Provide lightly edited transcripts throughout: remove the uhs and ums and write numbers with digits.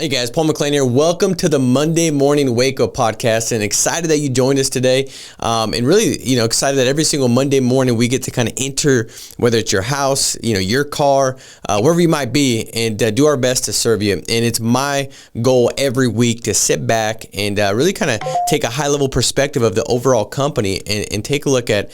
Hey guys, Paul McLean here. Welcome to the Monday Morning Wake Up Podcast, and excited that you joined us today. And really, excited that every single Monday morning we get to kind of enter, whether it's your house, your car, wherever you might be, and do our best to serve you. And it's my goal every week to sit back and really kind of take a high level perspective of the overall company and take a look at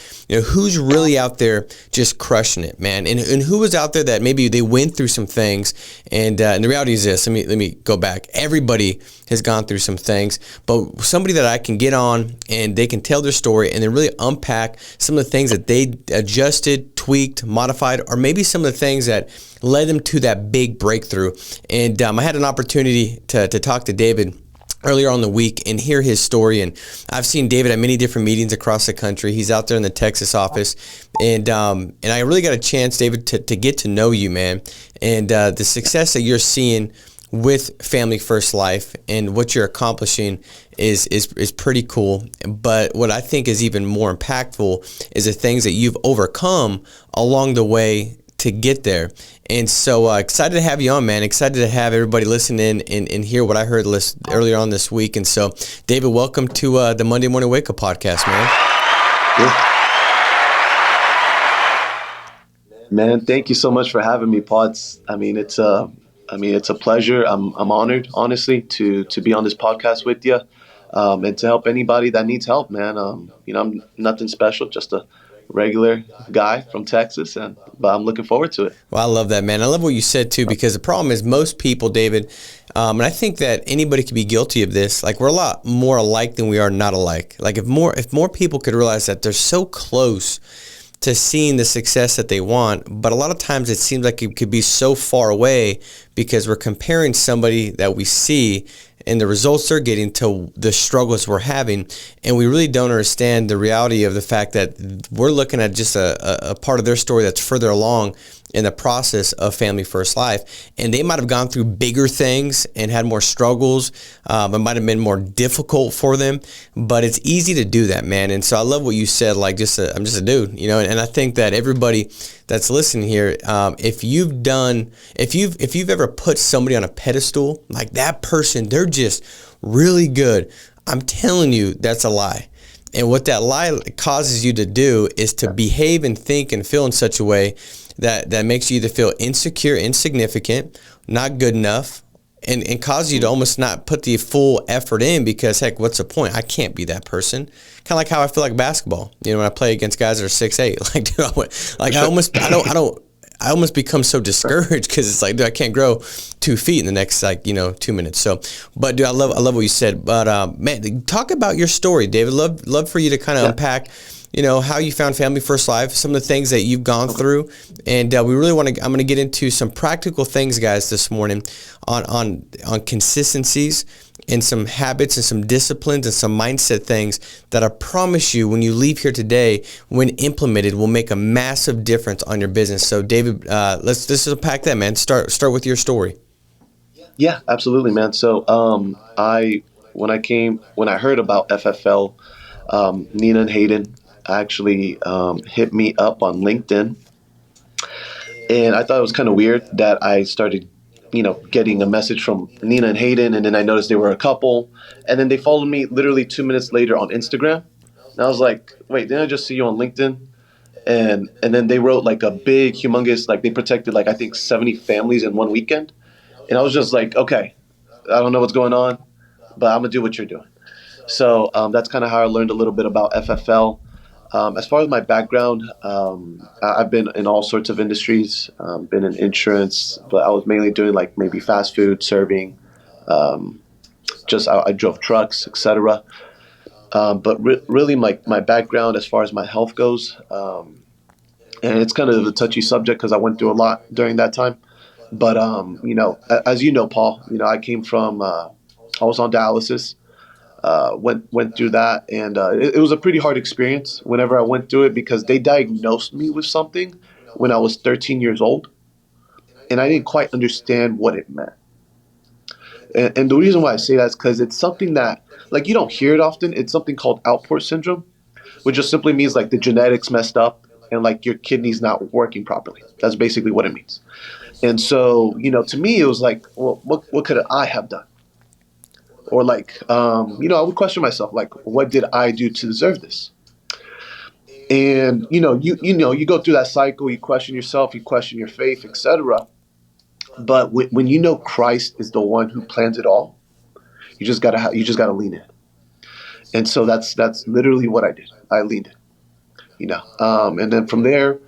who's really out there just crushing it, man, and who was out there that maybe they went through some things. And the reality is this. Let me go back. Everybody has gone through some things, but somebody that I can get on and they can tell their story and then really unpack some of the things that they adjusted, tweaked, modified, or maybe some of the things that led them to that big breakthrough. And I had an opportunity to talk to David earlier on the week and hear his story. And I've seen David at many different meetings across the country. He's out there in the Texas office. And I really got a chance, David, to get to know you, man. And the success that you're seeing with Family First Life and what you're accomplishing is pretty cool. But what I think is even more impactful is the things that you've overcome along the way to get there. And so excited to have you on, man. Excited to have everybody listen in and hear what I heard earlier on this week. And so, David, welcome to the Monday Morning Wake Up Podcast, man. Yeah. Man, thank you so much for having me, Paul. It's a pleasure. I'm honored, honestly, to be on this podcast with you, and to help anybody that needs help, man. I'm nothing special, just a regular guy from Texas, but I'm looking forward to it. Well, I love that, man. I love what you said too, because the problem is most people, David, and I think that anybody could be guilty of this. Like, we're a lot more alike than we are not alike. Like, if more people could realize that they're so close to seeing the success that they want, but a lot of times it seems like it could be so far away because we're comparing somebody that we see and the results they're getting to the struggles we're having, and we really don't understand the reality of the fact that we're looking at just a part of their story that's further along in the process of Family First Life, and they might have gone through bigger things and had more struggles. It might have been more difficult for them, but it's easy to do that, man. And so I love what you said. Like, I'm just a dude, and I think that everybody that's listening here, if you've ever put somebody on a pedestal, like that person, they're just really good, I'm telling you, that's a lie. And what that lie causes you to do is to behave and think and feel in such a way that makes you either feel insecure, insignificant, not good enough, and causes you to almost not put the full effort in because, heck, what's the point? I can't be that person. Kind of like how I feel like basketball. When I play against guys that are 6'8", like, dude, I almost become so discouraged because it's like, dude, I can't grow 2 feet in the next 2 minutes. So, but dude, I love what you said. But man, talk about your story, David. Love for you to kind of unpack, how you found Family First Life, some of the things that you've gone through, and we really I'm going to get into some practical things, guys, this morning on consistencies and some habits and some disciplines and some mindset things that I promise you, when you leave here today, when implemented, will make a massive difference on your business. So, David, let's unpack that, man. Start with your story. Yeah, absolutely, man. So, when I heard about FFL, Nina and Hayden actually hit me up on LinkedIn, and I thought it was kind of weird that I started getting a message from Nina and Hayden, and then I noticed they were a couple, and then they followed me literally 2 minutes later on Instagram, and I was like, wait, didn't I just see you on LinkedIn? And then they wrote like a big, humongous, like they protected I think 70 families in one weekend, and I was just like, okay, I don't know what's going on, but I'm gonna do what you're doing. So that's kind of how I learned a little bit about FFL. As far as my background, I've been in all sorts of industries, been in insurance, but I was mainly doing like maybe fast food, serving, I drove trucks, etc. But really my background as far as my health goes, and it's kind of a touchy subject because I went through a lot during that time. But, as you know, Paul, I came from, I was on dialysis. Went through that, and it was a pretty hard experience whenever I went through it because they diagnosed me with something when I was 13 years old, and I didn't quite understand what it meant. And the reason why I say that is because it's something that, you don't hear it often. It's something called Alport syndrome, which just simply means the genetics messed up and your kidney's not working properly. That's basically what it means. And so, to me, it was like, well, what could I have done? Or like, I would question myself, like, what did I do to deserve this? And you go through that cycle. You question yourself, you question your faith, etc. But when you know Christ is the one who plans it all, you just gotta lean in. And so that's literally what I did. I leaned in. And then from there,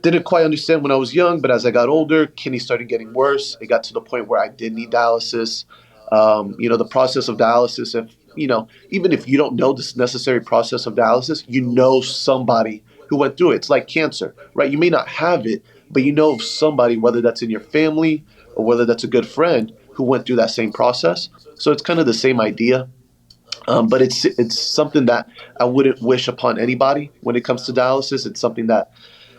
didn't quite understand when I was young, but as I got older, kidney started getting worse. It got to the point where I did need dialysis. The process of dialysis, even if you don't know this necessary process of dialysis, you know somebody who went through it. It's like cancer, right? You may not have it, but you know of somebody, whether that's in your family or whether that's a good friend who went through that same process. So it's kind of the same idea. But it's something that I wouldn't wish upon anybody when it comes to dialysis. It's something that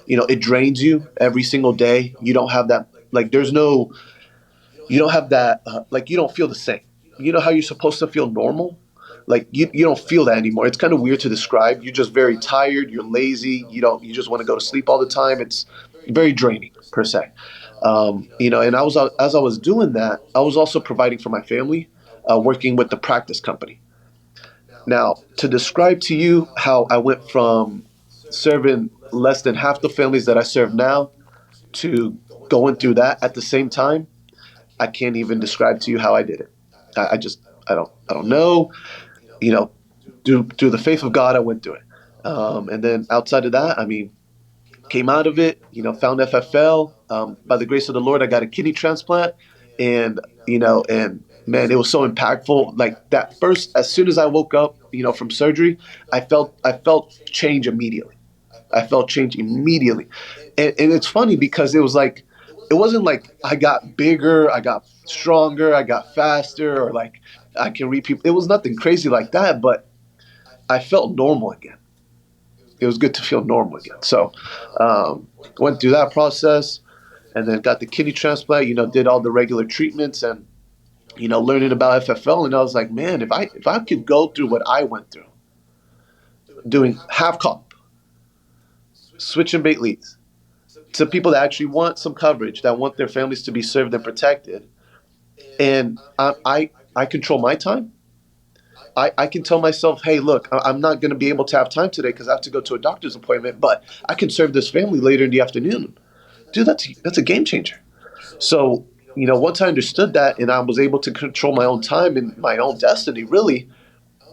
it drains you every single day. You don't have that, like, you don't have that, like, you don't feel the same. You know how you're supposed to feel normal? Like, you don't feel that anymore. It's kind of weird to describe. You're just very tired. You're lazy. You just want to go to sleep all the time. It's very draining, per se. And as I was doing that, I was also providing for my family, working with the practice company. Now, to describe to you how I went from serving less than half the families that I serve now to going through that at the same time, I can't even describe to you how I did it. I don't know. Through the faith of God, I went through it. And then outside of that, I mean, came out of it, found FFL. By the grace of the Lord, I got a kidney transplant, and man, it was so impactful. Like that first, as soon as I woke up, from surgery, I felt change immediately. I felt change immediately. And it's funny because it wasn't like I got bigger, I got stronger, I got faster, or like I can read people. It was nothing crazy like that, but I felt normal again. It was good to feel normal again. So went through that process and then got the kidney transplant, did all the regular treatments and, learning about FFL. And I was like, man, if I could go through what I went through, doing half comp, switching bait leads to people that actually want some coverage, that want their families to be served and protected, and I control my time. I can tell myself, hey, look, I'm not going to be able to have time today because I have to go to a doctor's appointment, but I can serve this family later in the afternoon. Dude, that's a game changer. So, once I understood that and I was able to control my own time and my own destiny, really,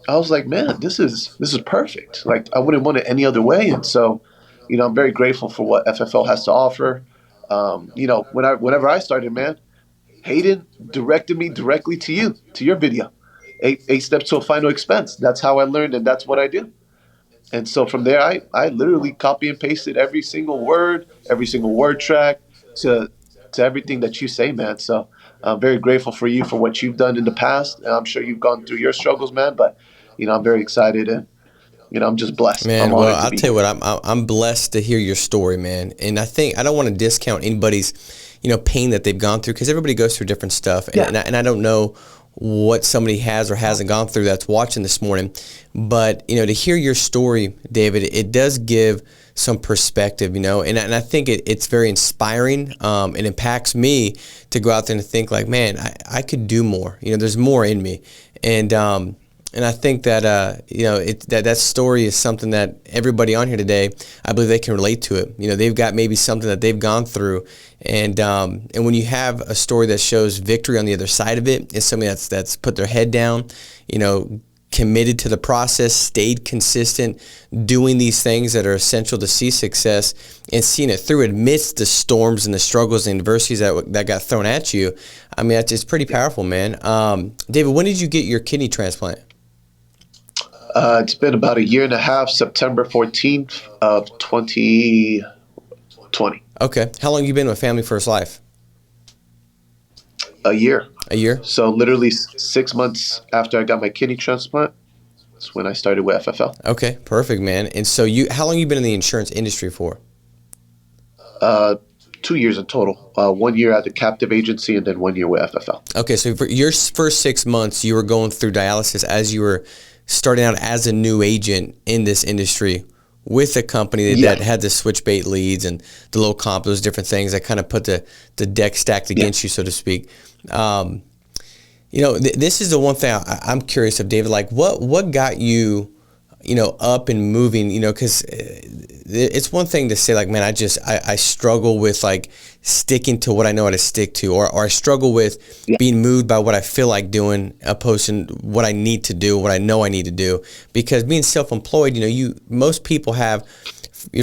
I was like, man, this is perfect. Like, I wouldn't want it any other way. And so, I'm very grateful for what FFL has to offer. Whenever I started, man, Hayden directed me directly to your video. Eight steps to a final expense. That's how I learned, and that's what I do. And so from there, I literally copy and pasted every single word track to everything that you say, man. So I'm very grateful for you for what you've done in the past. And I'm sure you've gone through your struggles, man. But I'm very excited and I'm just blessed. Man, I'm well, honored to I'll be tell you here. what, I'm blessed to hear your story, man. And I think I don't want to discount anybody's, pain that they've gone through because everybody goes through different stuff. Yeah. And I don't know what somebody has or hasn't gone through that's watching this morning. But, to hear your story, David, it does give some perspective, and I think it's very inspiring. It impacts me to go out there and think like, man, I could do more. There's more in me. And I think that that story is something that everybody on here today, I believe they can relate to it. They've got maybe something that they've gone through, and when you have a story that shows victory on the other side of it, it's somebody that's put their head down, committed to the process, stayed consistent, doing these things that are essential to see success, and seeing it through amidst the storms and the struggles and adversities that got thrown at you. I mean, it's pretty powerful, man. David, when did you get your kidney transplant? It's been about a year and a half, September 14th of 2020. Okay. How long have you been with Family First Life? A year. A year? So literally 6 months after I got my kidney transplant, that's when I started with FFL. Okay, perfect, man. And so how long have you been in the insurance industry for? 2 years in total. 1 year at the captive agency and then 1 year with FFL. Okay, so for your first 6 months, you were going through dialysis as you were starting out as a new agent in this industry. with a company Yeah. that had the switch bait leads and the low comp, those different things that kind of put the deck stacked against you, so to speak. This is the one thing I'm curious of, David. Like, what got you, up and moving? Because it's one thing to say, like, man, I struggle with like sticking to what I know how to stick to, or I struggle with being moved by what I feel like doing, opposed to what I need to do, what I know I need to do. Because being self-employed, most people have,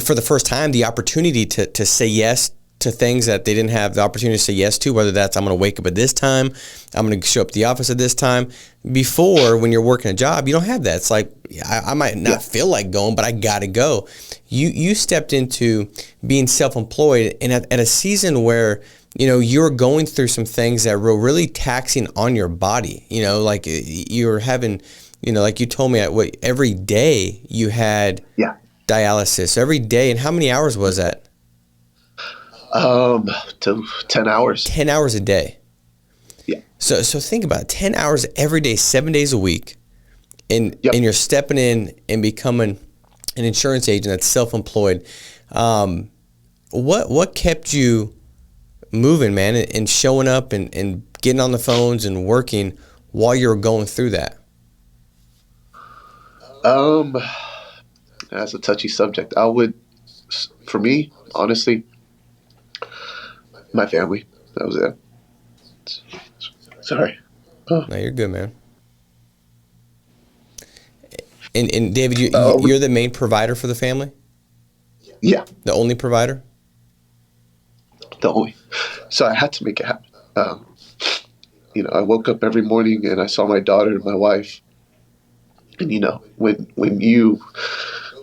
for the first time, the opportunity to say yes to things that they didn't have the opportunity to say yes to, whether that's I'm going to wake up at this time, I'm going to show up at the office at this time. Before, when you're working a job, you don't have that. It's like, I might not feel like going, but I got to go. You stepped into being self-employed, and at a season where, you're going through some things that were really taxing on your body, like you're having, like you told me, every day you had dialysis every day. And how many hours was that? 10 hours. 10 hours a day. Yeah. So think about it, 10 hours every day, 7 days a week, and you're stepping in and becoming an insurance agent that's self-employed. What kept you moving, man, and showing up and getting on the phones and working while you were going through that? That's a touchy subject. For me, honestly, my family. That was it. Sorry. No, you're good, man. And David, you're the main provider for the family? Yeah. The only provider? The only. So I had to make it happen. I woke up every morning and I saw my daughter and my wife. And when you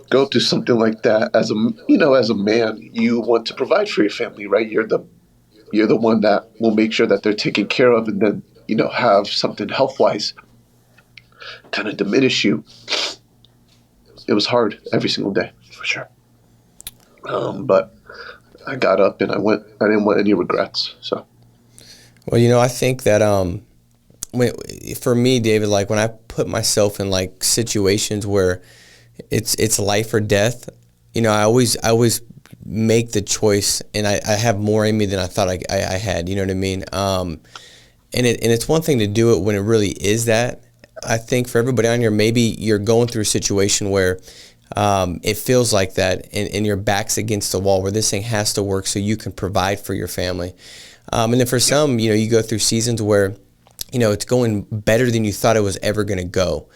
go through something like that, as a man, you want to provide for your family, right? You're the one that will make sure that they're taken care of, and then have something health-wise kind of diminish you. It was hard every single day, for sure. But I got up and I went. I didn't want any regrets. So. Well, I think that for me, David, like when I put myself in like situations where it's life or death, I always make the choice, and I have more in me than I thought I had. You know what I mean? And it's one thing to do it when it really is that. I think for everybody on here, maybe you're going through a situation where it feels like that, and your back's against the wall, where this thing has to work so you can provide for your family. And then for some, you go through seasons where, it's going better than you thought it was ever going to go.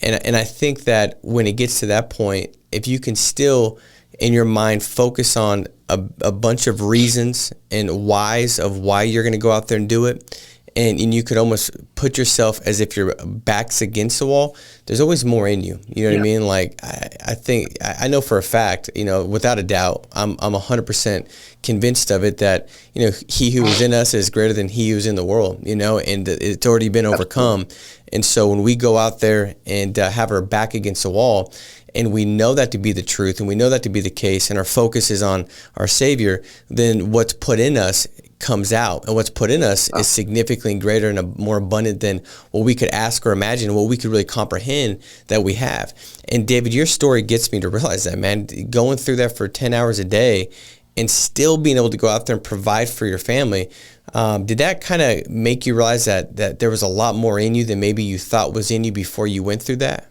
And I think that when it gets to that point, if you can still, in your mind, focus on a bunch of reasons and whys of why you're going to go out there and do it, and you could almost put yourself as if your back's against the wall, there's always more in you. You know what I mean? Like, I think, I know for a fact, without a doubt, I'm 100% convinced of it, that, he who is in us is greater than he who's in the world, and it's already been overcome. And so when we go out there and have our back against the wall, and we know that to be the truth, and we know that to be the case, and our focus is on our Savior, then what's put in us comes out, and what's put in us is significantly greater and more abundant than what we could ask or imagine, what we could really comprehend that we have. And David, your story gets me to realize that, man, going through that for 10 hours a day and still being able to go out there and provide for your family, did that kind of make you realize that there was a lot more in you than maybe you thought was in you before you went through that?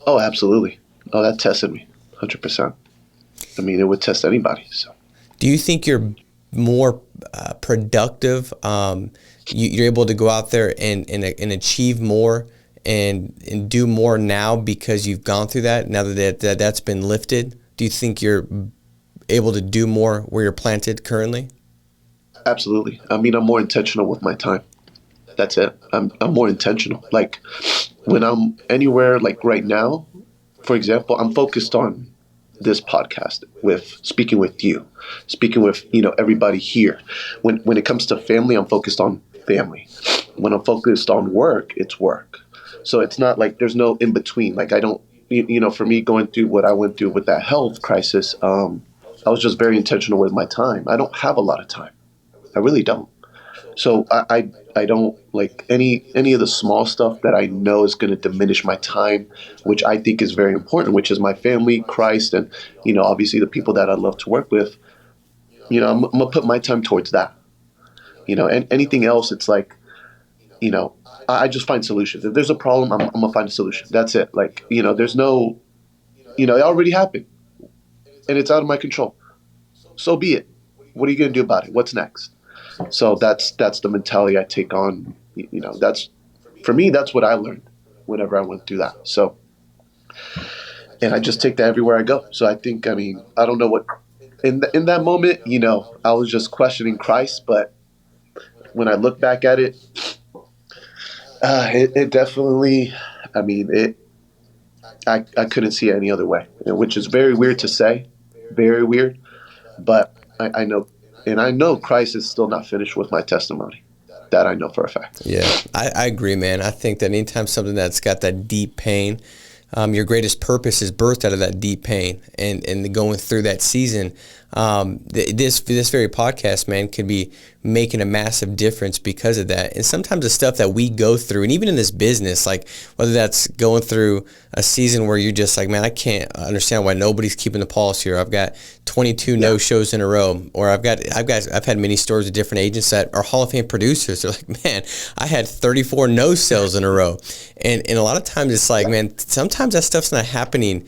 Oh, absolutely. Oh, that tested me 100%. I mean, it would test anybody. So, do you think you're more productive? You're able to go out there and achieve more and do more now because you've gone through that, now that's been lifted? Do you think you're able to do more where you're planted currently? Absolutely. I mean, I'm more intentional with my time. That's it. I'm more intentional. Like when I'm anywhere, like right now, for example, I'm focused on this podcast, with speaking with you, speaking with, everybody here. When it comes to family, I'm focused on family. When I'm focused on work, it's work. So it's not like there's no in between. Like I don't, for me going through what I went through with that health crisis, I was just very intentional with my time. I don't have a lot of time. I really don't. So I don't like any of the small stuff that I know is going to diminish my time, which I think is very important, which is my family, Christ, and obviously the people that I love to work with. I'm gonna put my time towards that. And anything else, it's like, I just find solutions. If there's a problem, I'm gonna find a solution. That's it. Like, there's no, it already happened and it's out of my control. So be it. What are you gonna do about it? What's next? So that's the mentality I take on. That's for me. That's what I learned whenever I went through that. So, and I just take that everywhere I go. So I think, I don't know what in that moment, I was just questioning Christ, but when I look back at it, it definitely, it. I couldn't see it any other way, which is very weird to say, very weird. But I know, and I know Christ is still not finished with my testimony. That I know for a fact. Yeah, I agree, man. I think that anytime something that's got that deep pain, your greatest purpose is birthed out of that deep pain, and going through that season. This very podcast, man, could be making a massive difference because of that. And sometimes the stuff that we go through, and even in this business, like whether that's going through a season where you're just like, man, I can't understand why nobody's keeping the pulse here. I've got 22 no shows in a row, or I've had many stories with different agents that are Hall of Fame producers. They're like, man, I had 34 no sales in a row, and a lot of times it's like, man, sometimes that stuff's not happening,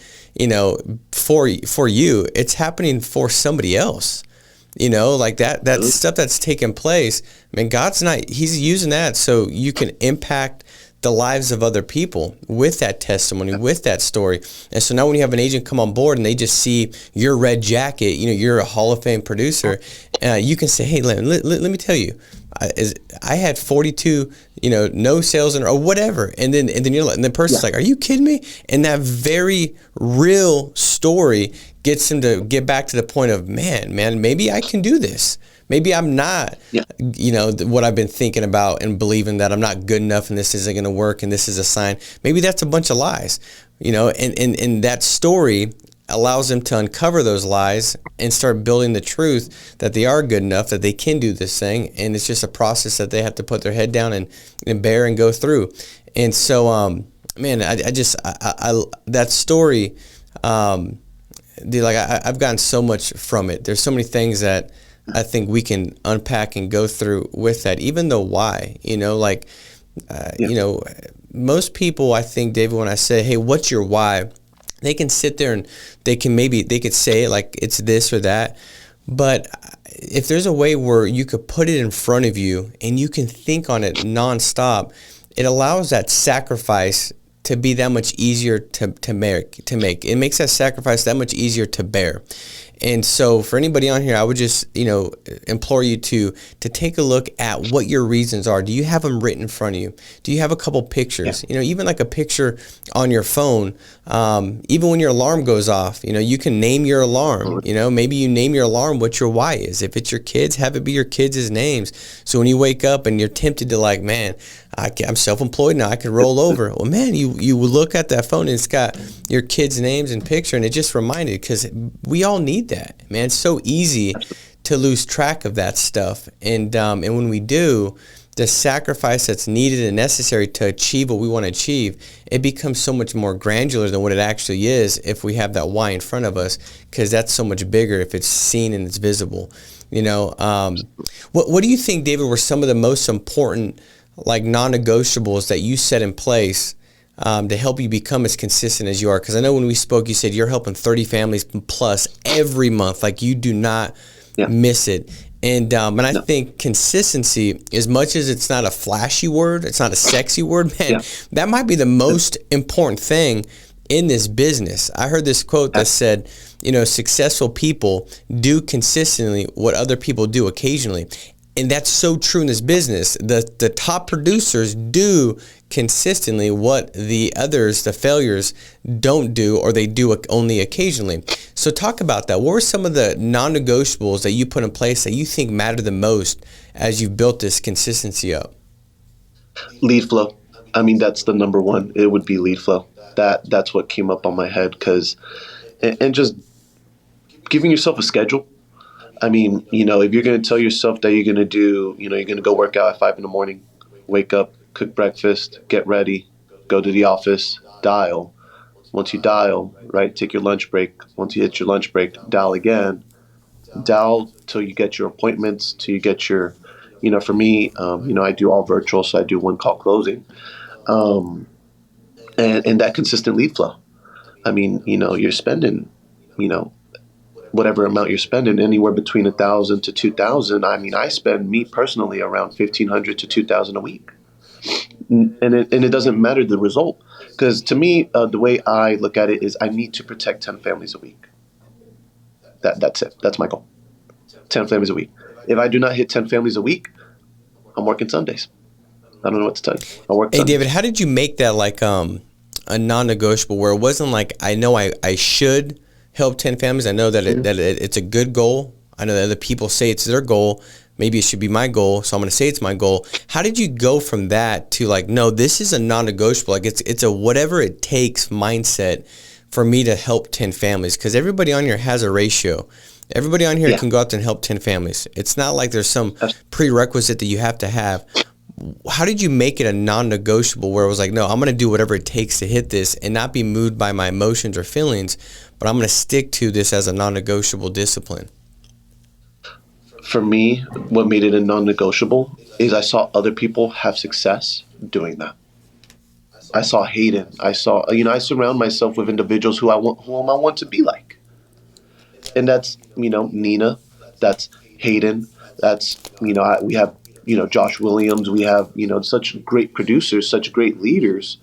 for you. It's happening for somebody else. Like that stuff that's taking place. I mean, He's using that so you can impact the lives of other people with that testimony, with that story. And so now when you have an agent come on board and they just see your red jacket, you're a Hall of Fame producer, you can say, hey, let me tell you, I had 42, no sales or whatever. And then the person's like, are you kidding me? And that very real story gets them to get back to the point of, man, maybe I can do this. Maybe I'm not, what I've been thinking about and believing that I'm not good enough and this isn't going to work and this is a sign. Maybe that's a bunch of lies, and that story allows them to uncover those lies and start building the truth that they are good enough, that they can do this thing. And it's just a process that they have to put their head down and bear and go through. And so, man, I that story, dude, like I've gotten so much from it. There's so many things that I think we can unpack and go through with that, even the why, most people, I think, David, when I say, hey, what's your why? They can sit there and they could say it like it's this or that. But if there's a way where you could put it in front of you and you can think on it nonstop, it allows that sacrifice to be that much easier to make. It makes that sacrifice that much easier to bear. And so for anybody on here, I would just, implore you to take a look at what your reasons are. Do you have them written in front of you? Do you have a couple pictures? Yeah. Even like a picture on your phone, even when your alarm goes off, you can name your alarm. Maybe you name your alarm what your why is. If it's your kids, have it be your kids' names. So when you wake up and you're tempted to like, man, I'm self-employed now, I could roll over. Well, man, you look at that phone and it's got your kids' names and picture, and it just reminded, because we all need that, man. It's so easy to lose track of that stuff. And when we do, the sacrifice that's needed and necessary to achieve what we want to achieve, it becomes so much more granular than what it actually is if we have that why in front of us, because that's so much bigger if it's seen and it's visible. What do you think, David, were some of the most important like non-negotiables that you set in place to help you become as consistent as you are? Because I know when we spoke, you said you're helping 30 families plus every month. Like you do not miss it. And I think consistency, as much as it's not a flashy word, it's not a sexy word, man, that might be the most important thing in this business. I heard this quote that said, successful people do consistently what other people do occasionally. And that's so true in this business. The top producers do consistently what the others, the failures, don't do, or they do only occasionally. So talk about that. What were some of the non-negotiables that you put in place that you think matter the most as you've built this consistency up? Lead flow. That's the number one. It would be lead flow. That's what came up on my head, and just giving yourself a schedule. I mean, if you're going to tell yourself that you're going to do, you're going to go work out at 5 in the morning, wake up, cook breakfast, get ready, go to the office, dial. Once you dial, right, take your lunch break. Once you hit your lunch break, dial again. Dial till you get your appointments, till you get your, for me, I do all virtual, so I do one call closing, um, and that consistent lead flow. I mean, you're spending, you know, whatever amount you're spending, anywhere between 1,000 to 2,000. I mean, I spend, me personally, around 1,500 to 2,000 a week, and it doesn't matter the result, because to me, the way I look at it is I need to protect 10 families a week. That's it. That's my goal. 10 families a week. If I do not hit 10 families a week, I'm working Sundays. I don't know what to tell you. I work Hey, Sundays. David, how did you make that like a non-negotiable where it wasn't like, I know I should help 10 families. I know that it's a good goal. I know that other people say it's their goal. Maybe it should be my goal, so I'm going to say it's my goal. How did you go from that to like, no, this is a non-negotiable, like it's a whatever it takes mindset for me to help 10 families? Because everybody on here has a ratio. Everybody on here Yeah. can go out there and help 10 families. It's not like there's some prerequisite that you have to have. How did you make it a non-negotiable where it was like, no, I'm going to do whatever it takes to hit this and not be moved by my emotions or feelings, but I'm going to stick to this as a non-negotiable discipline? For me, what made it a non-negotiable is I saw other people have success doing that. I saw Hayden. I saw, I surround myself with individuals whom I want to be like. And that's, Nina, that's Hayden, that's, we have, Josh Williams, we have, such great producers, such great leaders.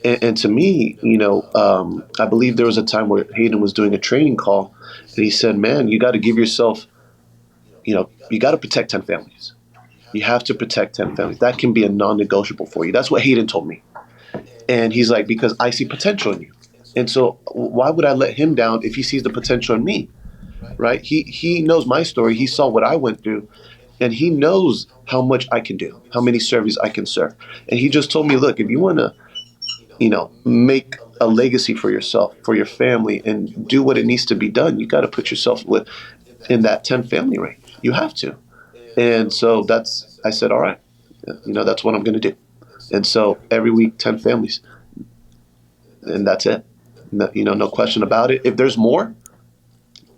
And to me, I believe there was a time where Hayden was doing a training call and he said, man, you got to give yourself, you got to protect 10 families. You have to protect 10 families. That can be a non-negotiable for you. That's what Hayden told me. And he's like, because I see potential in you. And so why would I let him down if he sees the potential in me? Right? He knows my story. He saw what I went through, and he knows how much I can do, how many services I can serve. And he just told me, look, if you want to, make a legacy for yourself, for your family, and do what it needs to be done, you got to put yourself in that 10 family range. You have to. And so I said, all right, that's what I'm going to do. And so every week, 10 families, and that's it. No, no question about it. If there's more,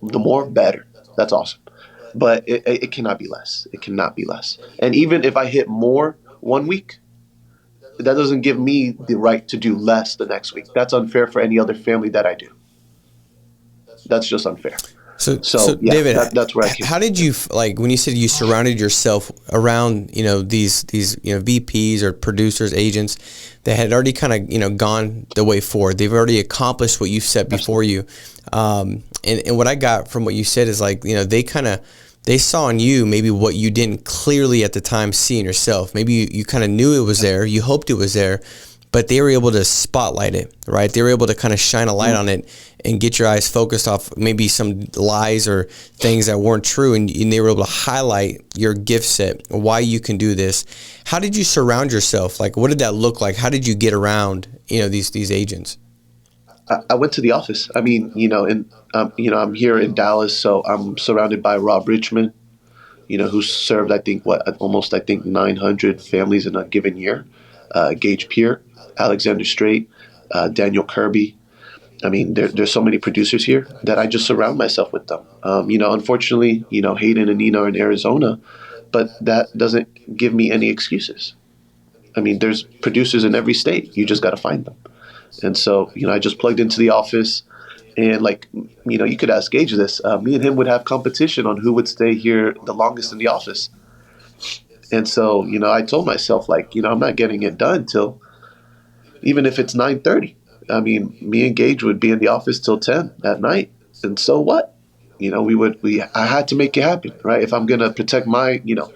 the more better. That's awesome. But it cannot be less. It cannot be less. And even if I hit more one week, that doesn't give me the right to do less the next week. That's unfair for any other family that I do. That's just unfair. So Yeah, David, that's where I came. how did you like when you said you surrounded yourself around these VPs or producers, agents that had already kind of gone the way forward? They've already accomplished what you set before you. And what I got from what you said is like they saw in you maybe what you didn't clearly at the time see in yourself. Maybe you kind of knew it was there, you hoped it was there, but they were able to spotlight it, right? They were able to kind of shine a light on it and get your eyes focused off maybe some lies or things that weren't true, and they were able to highlight your gift set, why you can do this. How did you surround yourself? Like, what did that look like? How did you get around, these agents? I went to the office. I mean, I'm here in Dallas, so I'm surrounded by Rob Richmond, who served, almost 900 families in a given year. Gage Peer, Alexander Strait, Daniel Kirby. I mean, there's so many producers here that I just surround myself with them. Unfortunately, Hayden and Nina are in Arizona, but that doesn't give me any excuses. I mean, there's producers in every state. You just got to find them. And so, I just plugged into the office, and you could ask Gage this. Me and him would have competition on who would stay here the longest in the office. And so, I told myself, I'm not getting it done till, even if it's 9:30. I mean, me and Gage would be in the office till 10 at night. And so what? I had to make it happen, right? If I'm going to protect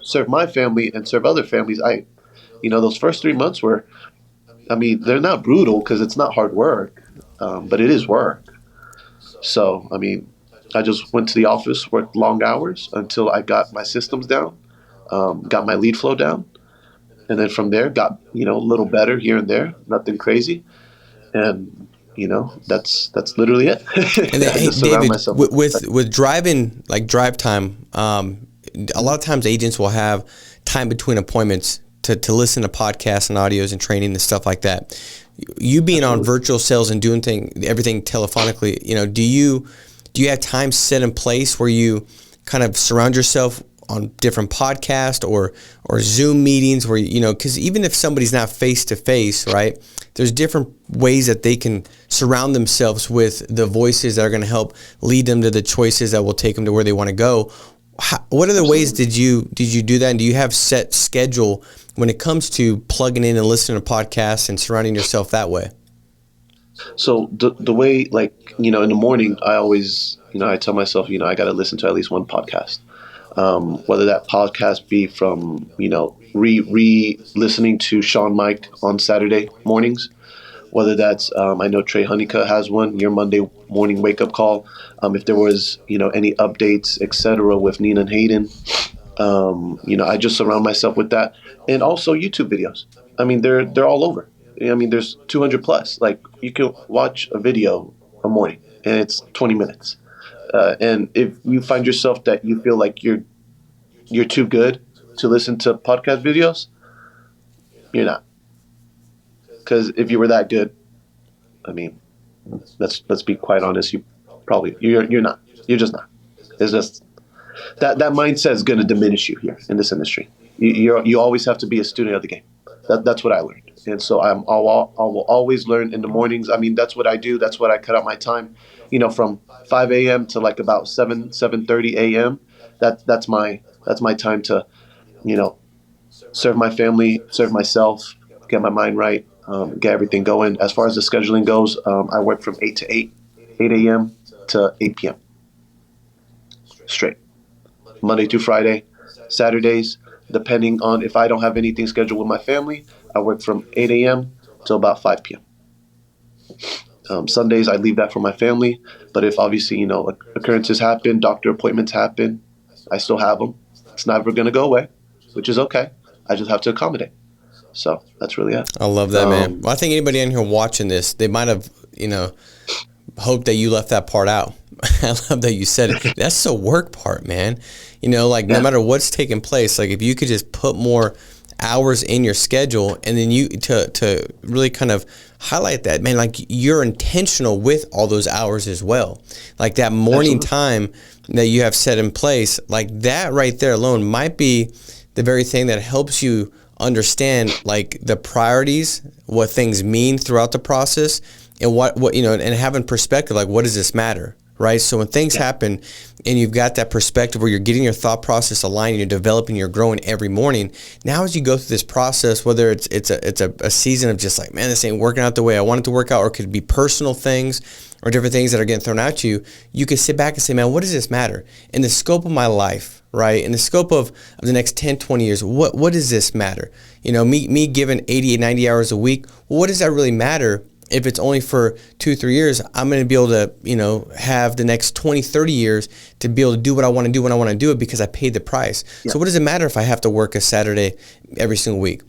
serve my family and serve other families, those first 3 months they're not brutal because it's not hard work, but it is work. So, I just went to the office, worked long hours until I got my systems down, got my lead flow down. And then from there, got, a little better here and there, nothing crazy. And That's literally it. And then, I hey, just surround David, myself with driving, like drive time, a lot of times agents will have time between appointments to listen to podcasts and audios and training and stuff like that. You being Absolutely. on virtual sales and doing everything telephonically, do you have time set in place where you kind of surround yourself on different podcasts or Zoom meetings where, because even if somebody's not face to face, right, there's different ways that they can surround themselves with the voices that are going to help lead them to the choices that will take them to where they want to go. What other ways did you do that? And do you have set schedule when it comes to plugging in and listening to podcasts and surrounding yourself that way? So the way, like, in the morning, I always, I tell myself, I got to listen to at least one podcast. Whether that podcast be from, re-listening to Sean Mike on Saturday mornings, whether that's, I know Trey Honeycutt has one, your Monday morning wake-up call. If there was, any updates, etc. with Nina and Hayden, I just surround myself with that. And also YouTube videos. I mean, they're all over. I mean, there's 200 plus. Like, you can watch a video a morning, and it's 20 minutes. And if you find yourself that you feel like you're too good to listen to podcast videos, you're not. Because if you were that good, I mean, let's be quite honest. You're not. You're just not. It's just that mindset is going to diminish you here in this industry. You always have to be a student of the game. That's what I learned, and so I will always learn in the mornings. I mean, that's what I do. That's what I cut out my time. From 5 a.m. to like about 7:30 a.m. That's my time to, serve my family, serve myself, get my mind right, get everything going. As far as the scheduling goes, I work from 8 to 8 a.m. to 8 p.m. straight, Monday through Friday. Saturdays, depending on if I don't have anything scheduled with my family, I work from 8 a.m. till about 5 p.m. Sundays, I leave that for my family. But if obviously, occurrences happen, doctor appointments happen, I still have them. It's never going to go away, which is okay. I just have to accommodate. So that's really it. I love that, man. Well, I think anybody in here watching this, they might have, hoped that you left that part out. I love that you said it. That's the work part, man. No matter what's taking place, like if you could just put more hours in your schedule and then you to really kind of highlight that, man, like you're intentional with all those hours as well. Like that morning time that you have set in place, like that right there alone might be the very thing that helps you understand like the priorities, what things mean throughout the process, and what and having perspective, like what does this matter? Right. So when things happen and you've got that perspective where you're getting your thought process aligned and you're developing, you're growing every morning. Now, as you go through this process, whether it's a season of just like, man, this ain't working out the way I want it to work out, or it could be personal things or different things that are getting thrown at you, you can sit back and say, man, what does this matter? In the scope of my life, right? In the scope of the next 10, 20 years, what does this matter? Me giving 80, 90 hours a week, what does that really matter? If it's only for 2-3 years, I'm going to be able to, have the next 20, 30 years to be able to do what I want to do when I want to do it because I paid the price. Yeah. So what does it matter if I have to work a Saturday every single week,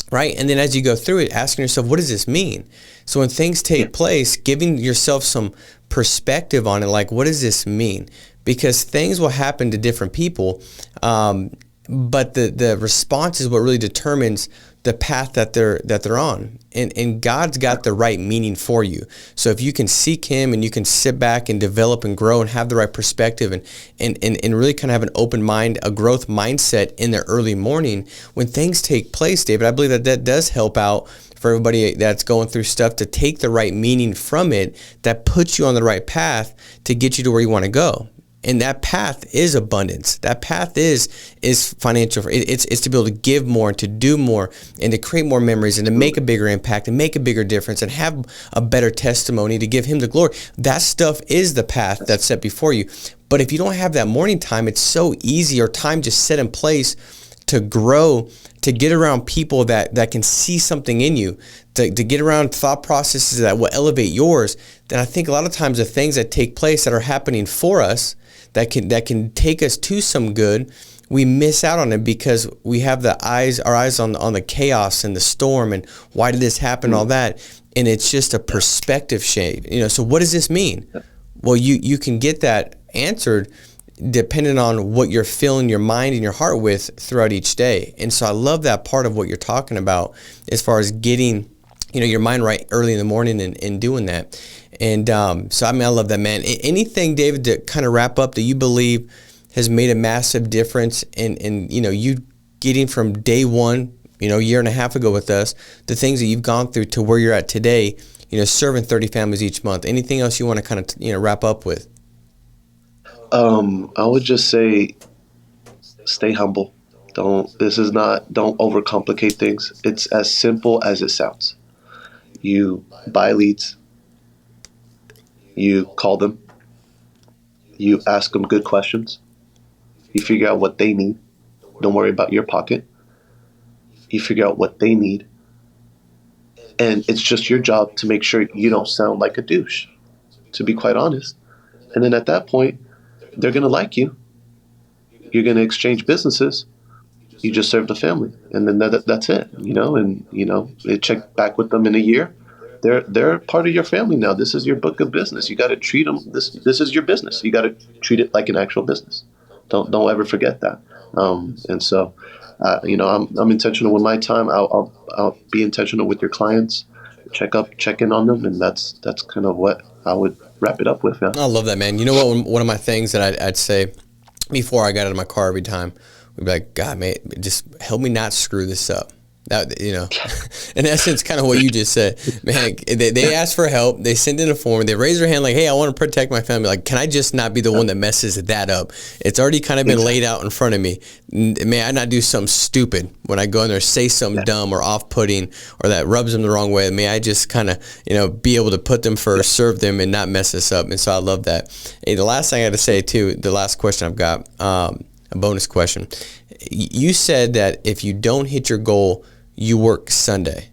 right? And then as you go through it, asking yourself, what does this mean? So when things take place, giving yourself some perspective on it, like, what does this mean? Because things will happen to different people, but the response is what really determines the path that they're on, and God's got the right meaning for you. So if you can seek Him and you can sit back and develop and grow and have the right perspective and really kind of have an open mind, a growth mindset in the early morning, when things take place, David, I believe that does help out for everybody that's going through stuff to take the right meaning from it that puts you on the right path to get you to where you want to go. And that path is abundance. That path is financial. It's to be able to give more and to do more and to create more memories and to make a bigger impact and make a bigger difference and have a better testimony to give Him the glory. That stuff is the path that's set before you. But if you don't have that morning time, it's so easy, or time just set in place to grow, to get around people that can see something in you, to get around thought processes that will elevate yours. Then I think a lot of times the things that take place that are happening for us, that can take us to some good, we miss out on it because we have our eyes on the chaos and the storm and why did this happen, all that, and it's just a perspective shade. So what does this mean? Well, you can get that answered depending on what you're filling your mind and your heart with throughout each day. And so I love that part of what you're talking about as far as getting your mind right early in the morning and doing that. And so I love that, man. Anything, David, to kind of wrap up that you believe has made a massive difference in you getting from day one, a year and a half ago with us, the things that you've gone through to where you're at today, serving 30 families each month. Anything else you want to kind of wrap up with? I would just say stay humble. Don't overcomplicate things. It's as simple as it sounds. You buy leads, you call them, you ask them good questions, you figure out what they need. Don't worry about your pocket. You figure out what they need. And it's just your job to make sure you don't sound like a douche, to be quite honest. And then at that point, they're going to like you. You're going to exchange businesses. You just served a family. And then that's it, and, they check back with them in a year. They're part of your family now. This is your book of business. You got to treat them. This is your business. You got to treat it like an actual business. Don't ever forget that. And so, I'm intentional with my time. I'll be intentional with your clients. Check in on them, and that's kind of what I would wrap it up with. Yeah. I love that, man. You know what? One of my things that I'd say before I got out of my car every time, we'd be like, God, man, just help me not screw this up. That, in essence, kind of what you just said, man. They ask for help. They send in a form. They raise their hand like, hey, I want to protect my family. Like, can I just not be the one that messes that up? It's already kind of been laid out in front of me. May I not do something stupid when I go in there, say something dumb or off-putting or that rubs them the wrong way? May I just kind of, be able to put them first, serve them, and not mess this up? And so I love that. Hey, the last thing I got to say, too, the last question I've got, a bonus question. You said that if you don't hit your goal, you work Sunday.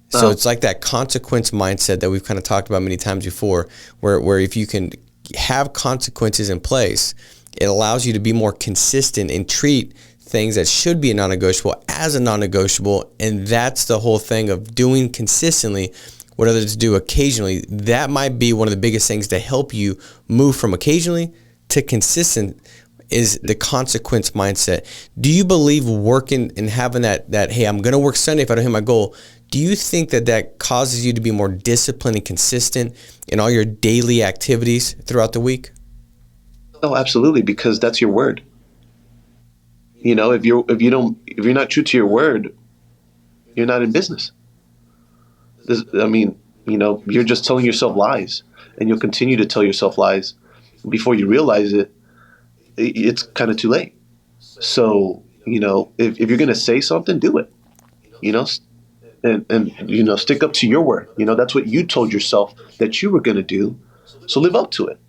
So it's like that consequence mindset that we've kind of talked about many times before, where if you can have consequences in place, it allows you to be more consistent and treat things that should be a non-negotiable as a non-negotiable. And that's the whole thing of doing consistently what others do occasionally. That might be one of the biggest things to help you move from occasionally to consistent, is the consequence mindset. Do you believe working and having that hey, I'm going to work Sunday if I don't hit my goal, do you think that causes you to be more disciplined and consistent in all your daily activities throughout the week? Oh, absolutely, because that's your word. If you're not true to your word, you're not in business. You're just telling yourself lies, and you'll continue to tell yourself lies. Before you realize it, it's kind of too late. So, if you're going to say something, do it, and stick up to your word. That's what you told yourself that you were going to do. So live up to it,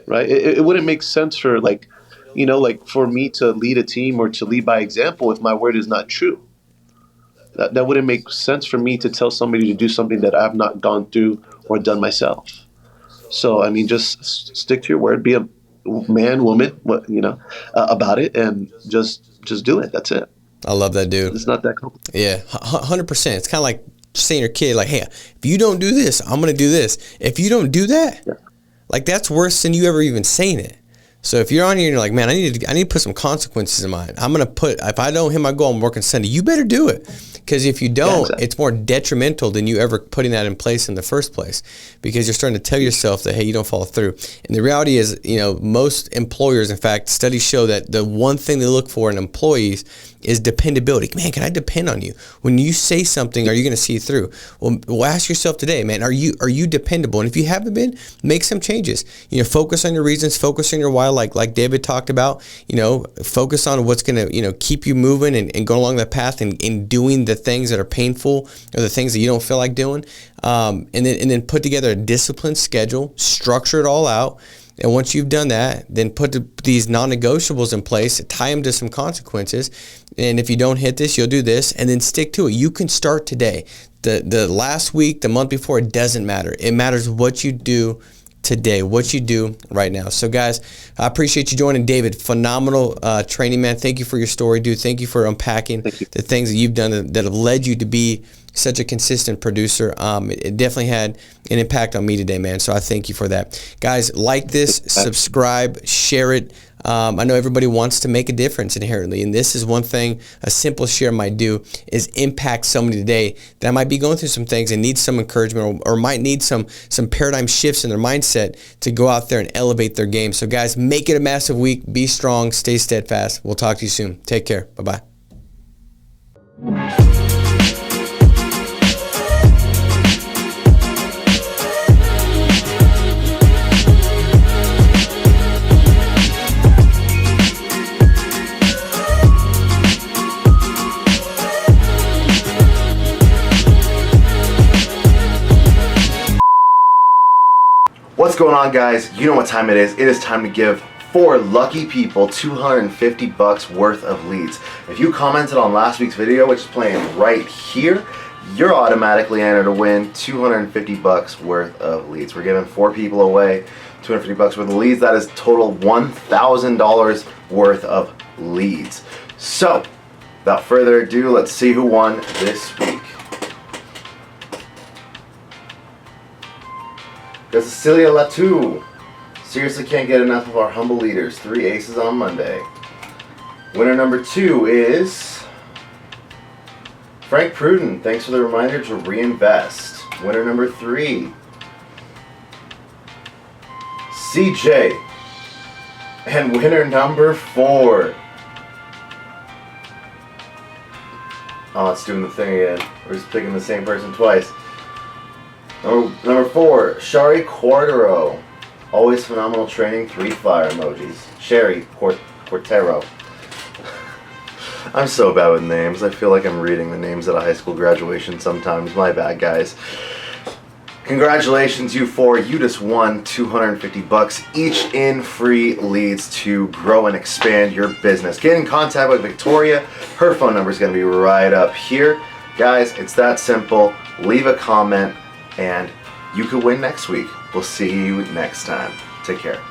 right? It wouldn't make sense for for me to lead a team or to lead by example if my word is not true. That wouldn't make sense for me to tell somebody to do something that I've not gone through or done myself. So, just stick to your word, be a man, woman, about it, and just do it. That's it. I love that, dude. It's not that complicated. Yeah, 100%. It's kind of like saying to your kid, like, hey, if you don't do this, I'm going to do this. If you don't do that, like, that's worse than you ever even saying it. So if you're on here and you're like, man, I need to put some consequences in mind. I'm going to put, if I don't hit my goal, I'm working Sunday. You better do it. Because if you don't, it's more detrimental than you ever putting that in place in the first place. Because you're starting to tell yourself that, hey, you don't follow through. And the reality is, most employers, in fact, studies show that the one thing they look for in employees is dependability. Man, can I depend on you? When you say something, are you going to see it through? Well, ask yourself today, man, are you dependable? And if you haven't been, make some changes. Focus on your reasons, focus on your why, like David talked about. Focus on what's going to, keep you moving and go along that path and doing the things that are painful or the things that you don't feel like doing. And then put together a disciplined schedule, structure it all out. And once you've done that, then put these non-negotiables in place, tie them to some consequences. And if you don't hit this, you'll do this, and then stick to it. You can start today. The last week, the month before, it doesn't matter. It matters what you do today, what you do right now. So guys, I appreciate you joining. David, phenomenal training, man. Thank you for your story, dude. Thank you for unpacking the things that you've done that have led you to be such a consistent producer. It definitely had an impact on me today, man. So I thank you for that. Guys, like this, subscribe, share it. I know everybody wants to make a difference inherently, and this is one thing a simple share might do, is impact somebody today that might be going through some things and needs some encouragement, or might need some paradigm shifts in their mindset to go out there and elevate their game. So guys, make it a massive week. Be strong. Stay steadfast. We'll talk to you soon. Take care. Bye-bye. What's going on, guys? You know what time it is. It is time to give 4 lucky people $250 worth of leads. If you commented on last week's video, which is playing right here, you're automatically entered to win $250 worth of leads. We're giving 4 people away $250 worth of leads. That is total $1,000 worth of leads. So, without further ado, let's see who won this week. Cecilia Latu. Seriously can't get enough of our humble leaders. 3 aces on Monday. Winner number 2 is Frank Pruden. Thanks for the reminder to reinvest. Winner number 3, CJ. And winner number 4. Oh, it's doing the thing again. We're just picking the same person twice. Number 4, Shari Quartero. Always phenomenal training, 3 fire emojis. Sherry Quartero. I'm so bad with names. I feel like I'm reading the names at a high school graduation sometimes. My bad, guys. Congratulations, you 4. You just won $250 each in free leads to grow and expand your business. Get in contact with Victoria. Her phone number is going to be right up here. Guys, it's that simple. Leave a comment and you could win next week. We'll see you next time. Take care.